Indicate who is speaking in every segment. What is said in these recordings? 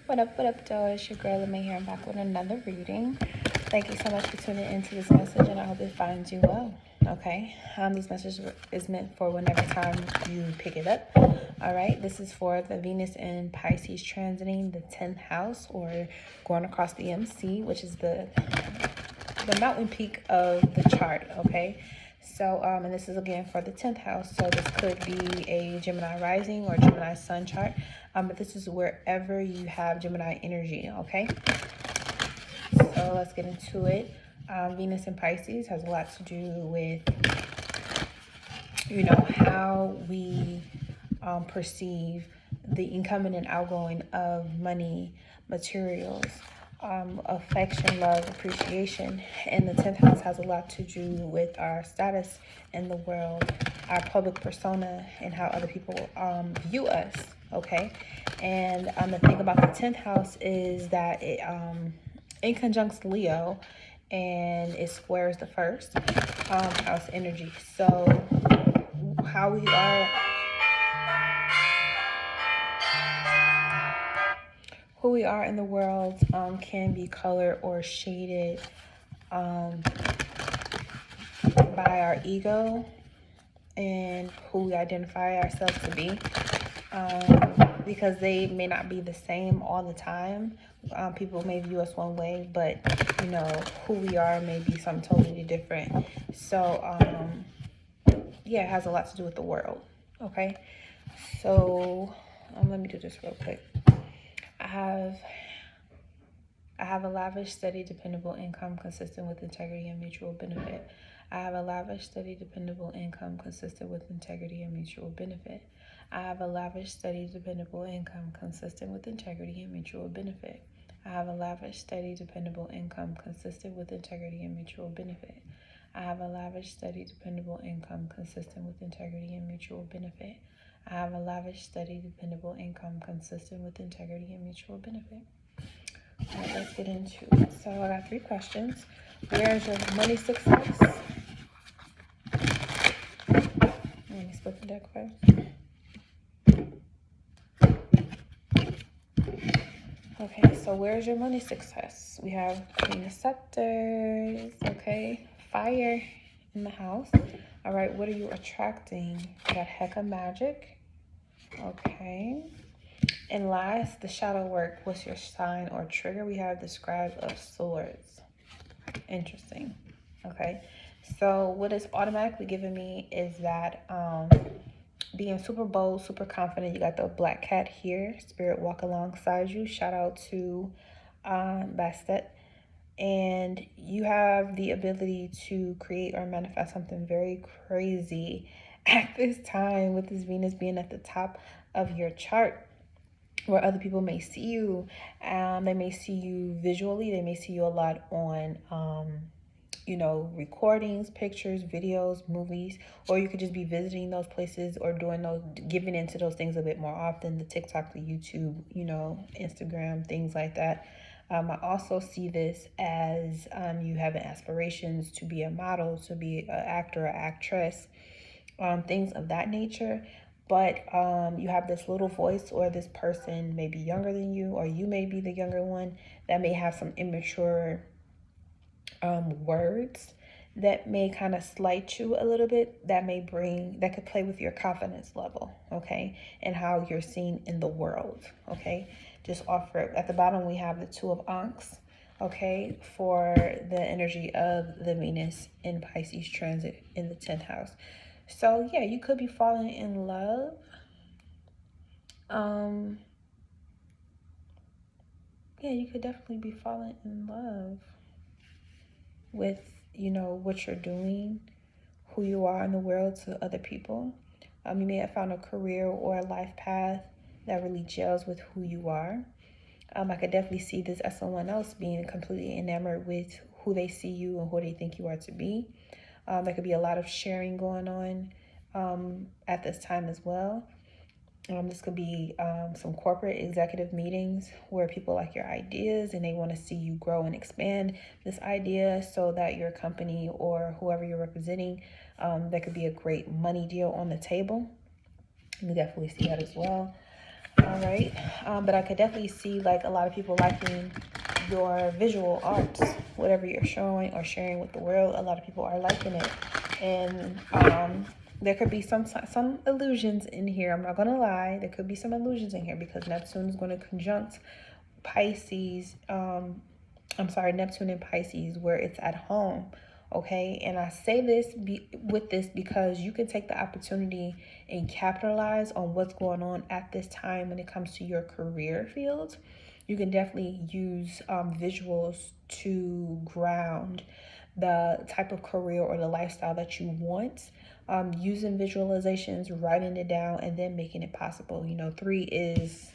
Speaker 1: What up, though? It's your girl, Lemay here. I'm back with another reading. Thank you so much for tuning into this message, and I hope it finds you well. Okay, this message is meant for whenever time you pick it up. All right, this is for the Venus in Pisces transiting the 10th house, or going across the MC, which is the mountain peak of the chart. Okay, so and this is again for the 10th house, so this could be a Gemini rising or Gemini sun chart, but this is wherever you have Gemini energy. Okay, so let's get into it. Venus in Pisces has a lot to do with, how we perceive the incoming and outgoing of money, materials, affection, love, appreciation. And the 10th house has a lot to do with our status in the world, our public persona, and how other people view us. Okay, and the thing about the 10th house is that it in conjunct Leo, and it squares the first house energy. So how we are, who we are in the world can be colored or shaded by our ego and who we identify ourselves to be, because they may not be the same all the time. People may view us one way, but who we are may be something totally different. So yeah, it has a lot to do with the world. Okay, so let me do this real quick. I have a lavish, steady, dependable income consistent with integrity and mutual benefit. I have a lavish, steady, dependable income consistent with integrity and mutual benefit. I have a lavish, steady, dependable income consistent with integrity and mutual benefit. I have a lavish, steady, dependable income consistent with integrity and mutual benefit. I have a lavish, steady, dependable income consistent with integrity and mutual benefit. I have a lavish, steady, dependable income consistent with integrity and mutual benefit. All right, let's get into it. So I got 3 questions. Where is your money success? Let me split the deck first. Okay, so where's your money success? We have Queen of Scepters, okay, fire in the house. All right, what are you attracting? We got Heck of Magic, okay. And last, the shadow work. What's your sign or trigger? We have the Scribe of Swords. Interesting, okay. So what is automatically giving me is that being super bold, super confident. You got the black cat here. Spirit walk alongside you. Shout out to Bastet. And you have the ability to create or manifest something very crazy at this time, with this Venus being at the top of your chart, where other people may see you. They may see you visually. They may see you a lot on recordings, pictures, videos, movies, or you could just be visiting those places or doing those, giving into those things a bit more often, the TikTok, the YouTube, Instagram, things like that. I also see this as you having aspirations to be a model, to be an actor or actress, things of that nature. But you have this little voice, or this person may be younger than you, or you may be the younger one, that may have some immature words that may kind of slight you a little bit, that could play with your confidence level, okay, and how you're seen in the world, okay. Just offer it. At the bottom we have the 2 of Ankhs, okay, for the energy of the Venus in Pisces transit in the 10th house. So yeah, you could be falling in love. Yeah, you could definitely be falling in love with what you're doing, who you are in the world to other people. You may have found a career or a life path that really gels with who you are. I could definitely see this as someone else being completely enamored with who they see you and who they think you are to be. There could be a lot of sharing going on at this time as well. This could be some corporate executive meetings where people like your ideas and they want to see you grow and expand this idea so that your company or whoever you're representing, there could be a great money deal on the table. You definitely see that as well. All right. But I could definitely see like a lot of people liking your visual arts, whatever you're showing or sharing with the world. A lot of people are liking it. And there could be some illusions in here. I'm not going to lie. There could be some illusions in here because Neptune is going to conjunct Pisces. Neptune and Pisces where it's at home. Okay, and I say this with this because you can take the opportunity and capitalize on what's going on at this time when it comes to your career field. You can definitely use visuals to ground the type of career or the lifestyle that you want. Using visualizations, writing it down, and then making it possible. 3 is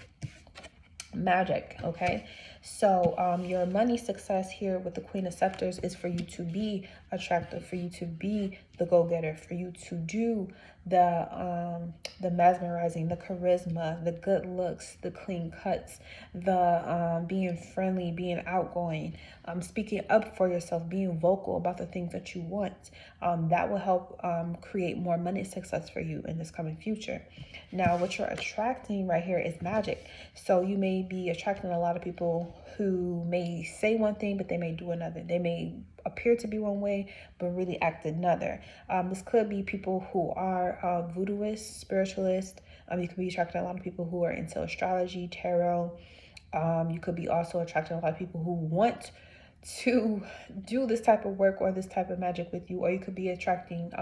Speaker 1: magic. Okay, so your money success here with the Queen of Scepters is for you to be attractive, for you to be the go-getter, for you to do the mesmerizing, the charisma, the good looks, the clean cuts, the being friendly, being outgoing, speaking up for yourself, being vocal about the things that you want. That will help create more money success for you in this coming future. Now, what you're attracting right here is magic. So you may be attracting a lot of people who may say one thing, but they may do another. They may appear to be one way, but really act another. This could be people who are voodooists, spiritualists. You could be attracting a lot of people who are into astrology, tarot. You could be also attracting a lot of people who want to do this type of work or this type of magic with you, or you could be attracting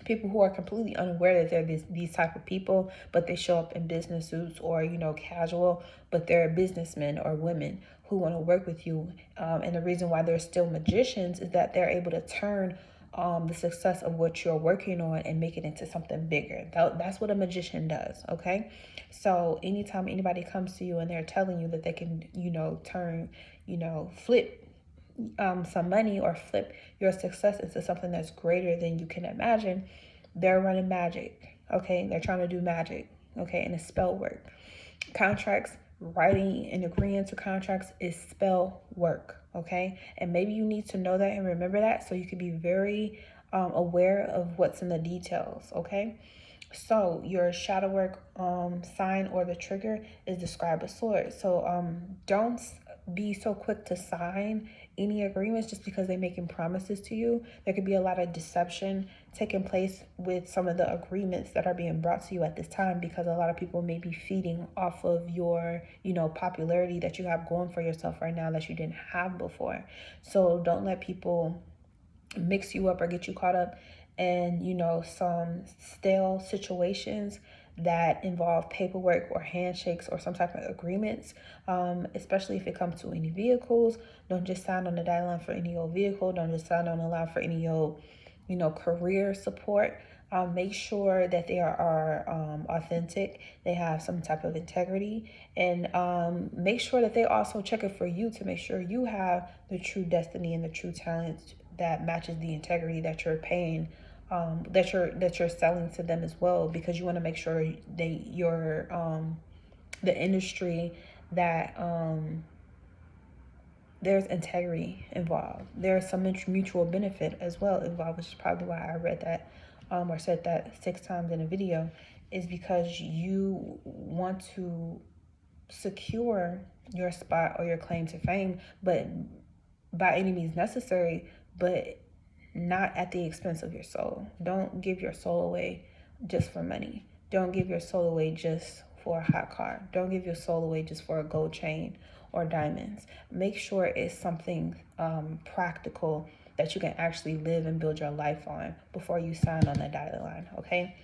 Speaker 1: people who are completely unaware that they're these type of people, but they show up in business suits or casual, but they're businessmen or women who want to work with you. And the reason why they're still magicians is that they're able to turn the success of what you're working on and make it into something bigger. That's what a magician does. Okay, so anytime anybody comes to you and they're telling you that they can turn flip some money or flip your success into something that's greater than you can imagine, they're running magic. Okay, they're trying to do magic. Okay, and it's spell work. Contracts, writing and agreeing to contracts is spell work. Okay, and maybe you need to know that and remember that so you can be very aware of what's in the details. Okay, so your shadow work sign or the trigger is the Scribe of Swords. So don't be so quick to sign any agreements just because they're making promises to you. There could be a lot of deception taking place with some of the agreements that are being brought to you at this time because a lot of people may be feeding off of your popularity that you have going for yourself right now that you didn't have before. So don't let people mix you up or get you caught up in some stale situations that involve paperwork or handshakes or some type of agreements, especially if it comes to any vehicles. Don't just sign on the dotted line for any old vehicle. Don't just sign on the line for any old career support. Make sure that they are authentic, they have some type of integrity, and make sure that they also check it for you to make sure you have the true destiny and the true talents that matches the integrity that you're paying, that you're selling to them as well, because you want to make sure the industry that there's integrity involved. There's some mutual benefit as well involved, which is probably why I read that or said that 6 times in a video, is because you want to secure your spot or your claim to fame, but by any means necessary, but not at the expense of your soul. Don't give your soul away just for money. Don't give your soul away just for a hot car. Don't give your soul away just for a gold chain or diamonds. Make sure it's something practical that you can actually live and build your life on before you sign on the dotted line. Okay,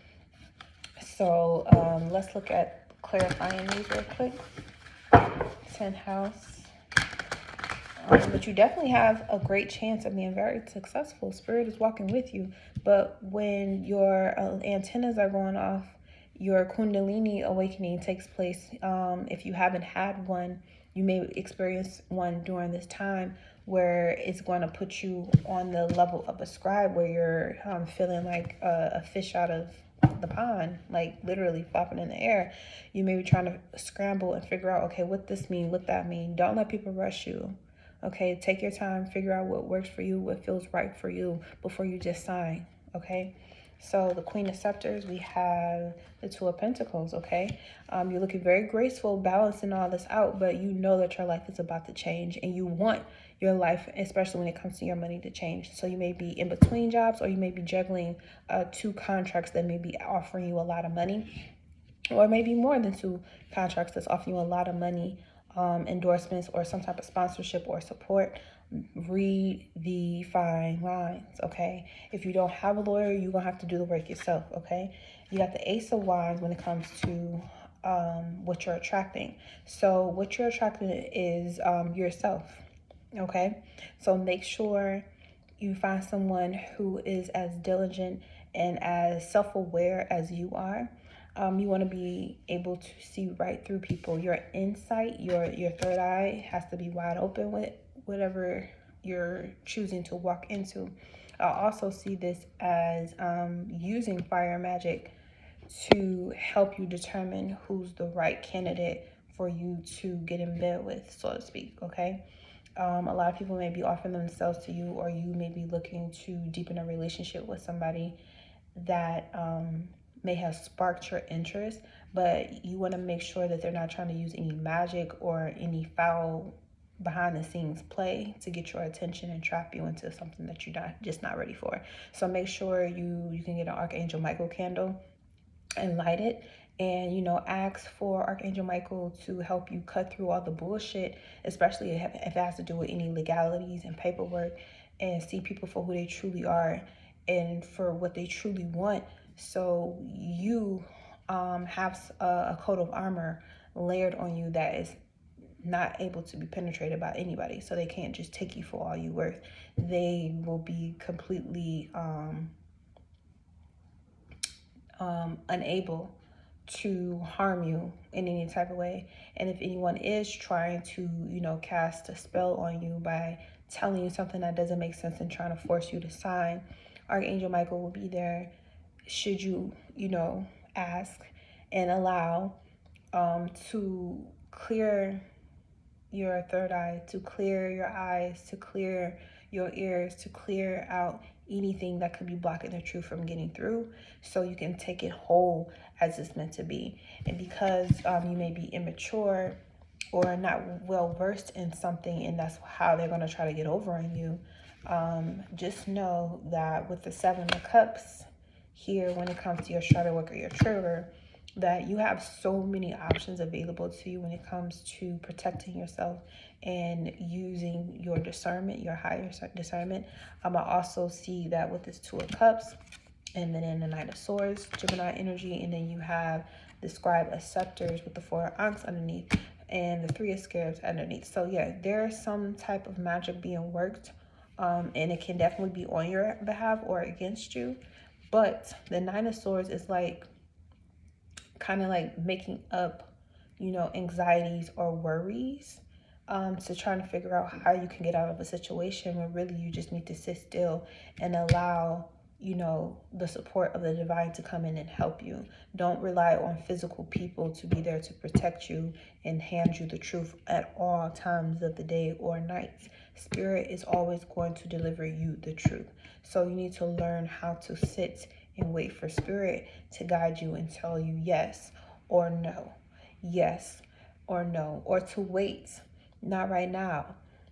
Speaker 1: so let's look at clarifying these real quick. 10th house. But you definitely have a great chance of being very successful. Spirit is walking with you. But when your antennas are going off, your Kundalini awakening takes place. If you haven't had one, you may experience one during this time where it's going to put you on the level of a scribe, where you're feeling like a fish out of the pond, like literally flopping in the air. You may be trying to scramble and figure out, okay, what this mean, what that mean. Don't let people rush you. Okay, take your time, figure out what works for you, what feels right for you before you just sign. Okay, So the Queen of Scepters, we have the Two of Pentacles, okay? You're looking very graceful, balancing all this out, but you know that your life is about to change, and you want your life, especially when it comes to your money, to change. So you may be in between jobs, or you may be juggling 2 contracts that may be offering you a lot of money, or maybe more than 2 contracts that's offering you a lot of money, endorsements, or some type of sponsorship or support. Read the fine lines, okay? If you don't have a lawyer, you're gonna have to do the work yourself, okay? You got the Ace of Wands when it comes to what you're attracting. So what you're attracting is yourself, okay? So make sure you find someone who is as diligent and as self-aware as you are. You want to be able to see right through people. Your insight, your third eye has to be wide open with whatever you're choosing to walk into. I also see this as using fire magic to help you determine who's the right candidate for you to get in bed with, so to speak, okay? A lot of people may be offering themselves to you, or you may be looking to deepen a relationship with somebody that may have sparked your interest, but you want to make sure that they're not trying to use any magic or any foul behind the scenes play to get your attention and trap you into something that you're not ready for. So make sure you can get an Archangel Michael candle and light it, and ask for Archangel Michael to help you cut through all the bullshit, especially if it has to do with any legalities and paperwork, and see people for who they truly are and for what they truly want. So you have a coat of armor layered on you that is not able to be penetrated by anybody. So they can't just take you for all you're worth. They will be completely unable to harm you in any type of way. And if anyone is trying to cast a spell on you by telling you something that doesn't make sense and trying to force you to sign, Archangel Michael will be there should you ask and allow, to clear your third eye, to clear your eyes, to clear your ears, to clear out anything that could be blocking the truth from getting through, so you can take it whole as it's meant to be. And because you may be immature or not well versed in something, and that's how they're going to try to get over on you, just know that with the 7 of Cups here, when it comes to your shadow work or your trigger, that you have so many options available to you when it comes to protecting yourself and using your discernment, your higher discernment. I also see that with this 2 of Cups, and then in the Knight of Swords, Gemini energy, and then you have the Scribe of Scepters with the 4 of Ankhs underneath and the 3 of Scarabs underneath. So yeah, there's some type of magic being worked, and it can definitely be on your behalf or against you. But the 9 of Swords is like kind of like making up, anxieties or worries, to trying to figure out how you can get out of a situation when really you just need to sit still and allow, the support of the divine to come in and help you. Don't rely on physical people to be there to protect you and hand you the truth at all times of the day or nights. Spirit is always going to deliver you the truth. So you need to learn how to sit and wait for Spirit to guide you and tell you yes or no, yes or no, or to wait, not right now,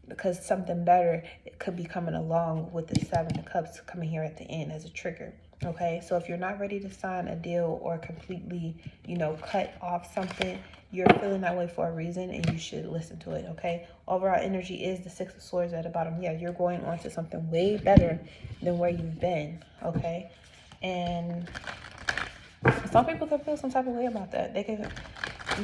Speaker 1: because something better could be coming along with the 7 of Cups coming here at the end as a trigger. Okay, so if you're not ready to sign a deal or completely, cut off something, you're feeling that way for a reason, and you should listen to it. Okay, overall energy is the 6 of Swords at the bottom. Yeah, you're going on to something way better than where you've been. Okay, and some people can feel some type of way about that. They can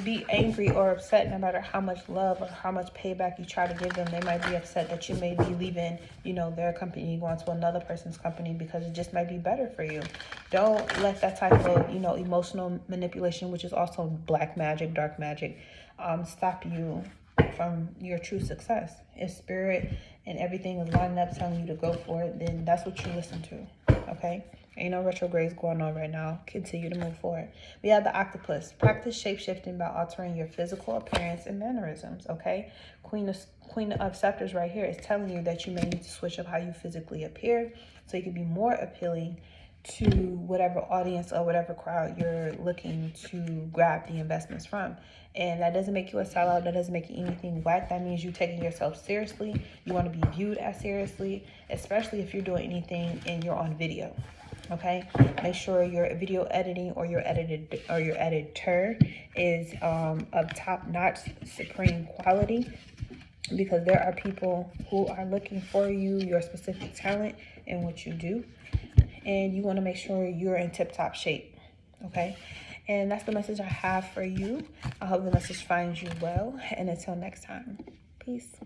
Speaker 1: be angry or upset no matter how much love or how much payback you try to give them. They might be upset that you may be leaving, their company, going to another person's company because it just might be better for you. Don't let that type of, emotional manipulation, which is also black magic, dark magic, stop you from your true success. If Spirit and everything is lining up telling you to go for it, then that's what you listen to. Okay, ain't no retrogrades going on right now. Continue to move forward. We have the Octopus. Practice shape-shifting by altering your physical appearance and mannerisms. Okay, Queen of Scepters right here is telling you that you may need to switch up how you physically appear so you can be more appealing to whatever audience or whatever crowd you're looking to grab the investments from. And that doesn't make you a sellout. That doesn't make you anything whack. That means you taking yourself seriously. You want to be viewed as seriously, especially if you're doing anything and you're on video. Okay, make sure your video editing or your editor is of top-notch, supreme quality, because there are people who are looking for your specific talent and what you do, and you want to make sure you're in tip-top shape. Okay, and that's the message I have for you. I hope the message finds you well, and until next time, peace.